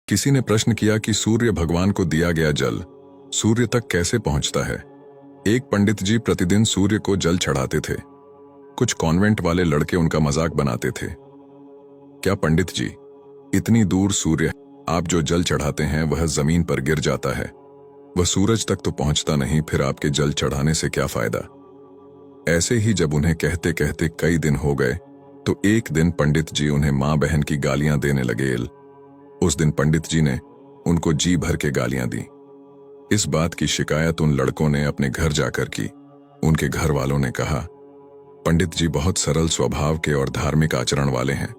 किसी ने प्रश्न किया कि सूर्य भगवान को दिया गया जल सूर्य तक कैसे पहुंचता है। एक पंडित जी प्रतिदिन सूर्य को जल चढ़ाते थे। कुछ कॉन्वेंट वाले लड़के उनका मजाक बनाते थे। क्या पंडित जी, इतनी दूर सूर्य, आप जो जल चढ़ाते हैं वह जमीन पर गिर जाता है, वह सूरज तक तो पहुंचता नहीं, फिर आपके जल चढ़ाने से क्या फायदा। ऐसे ही जब उन्हें कहते कहते कई दिन हो गए तो एक दिन पंडित जी उन्हें मां बहन की गालियां देने लगे। उस दिन पंडित जी ने उनको जी भर के गालियां दी। इस बात की शिकायत उन लड़कों ने अपने घर जाकर की। उनके घर वालों ने कहा, पंडित जी बहुत सरल स्वभाव के और धार्मिक आचरण वाले हैं,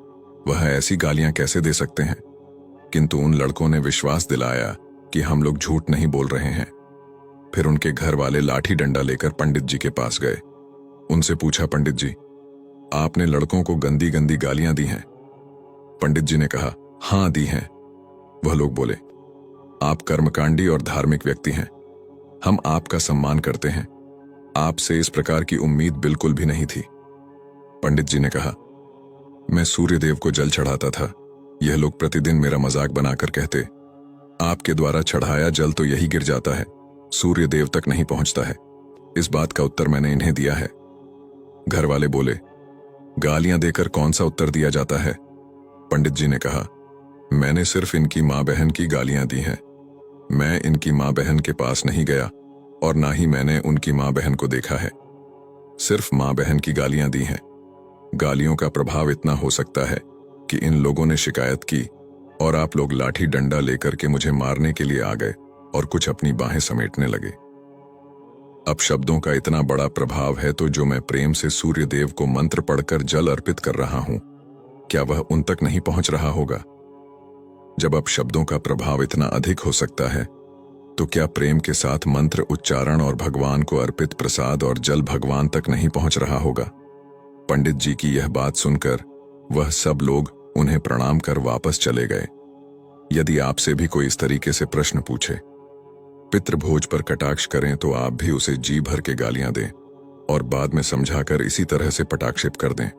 वह ऐसी गालियां कैसे दे सकते हैं। किंतु उन लड़कों ने विश्वास दिलाया कि हम लोग झूठ नहीं बोल रहे हैं। फिर उनके घर वाले लाठी डंडा लेकर पंडित जी के पास गए। उनसे पूछा, पंडित जी, आपने लड़कों को गंदी गंदी गालियां दी हैं। पंडित जी ने कहा, हां दी हैं। वह लोग बोले, आप कर्मकांडी और धार्मिक व्यक्ति हैं, हम आपका सम्मान करते हैं, आपसे इस प्रकार की उम्मीद बिल्कुल भी नहीं थी। पंडित जी ने कहा, मैं सूर्यदेव को जल चढ़ाता था, यह लोग प्रतिदिन मेरा मजाक बनाकर कहते, आपके द्वारा चढ़ाया जल तो यही गिर जाता है, सूर्यदेव तक नहीं पहुंचता है। इस बात का उत्तर मैंने इन्हें दिया है। घर वाले बोले, गालियां देकर कौन सा उत्तर दिया जाता है। पंडित जी ने कहा, मैंने सिर्फ इनकी मां बहन की गालियां दी हैं, मैं इनकी मां बहन के पास नहीं गया और ना ही मैंने उनकी मां बहन को देखा है, सिर्फ मां बहन की गालियां दी हैं। गालियों का प्रभाव इतना हो सकता है कि इन लोगों ने शिकायत की और आप लोग लाठी डंडा लेकर के मुझे मारने के लिए आ गए और कुछ अपनी बाहें समेटने लगे। अब शब्दों का इतना बड़ा प्रभाव है तो जो मैं प्रेम से सूर्यदेव को मंत्र पढ़कर जल अर्पित कर रहा हूं, क्या वह उन तक नहीं पहुंच रहा होगा। जब अब शब्दों का प्रभाव इतना अधिक हो सकता है तो क्या प्रेम के साथ मंत्र उच्चारण और भगवान को अर्पित प्रसाद और जल भगवान तक नहीं पहुंच रहा होगा। पंडित जी की यह बात सुनकर वह सब लोग उन्हें प्रणाम कर वापस चले गए। यदि आपसे भी कोई इस तरीके से प्रश्न पूछे, पितृभोज पर कटाक्ष करें, तो आप भी उसे जी भर के गालियां दें और बाद में समझाकर इसी तरह से पटाक्षेप कर दें।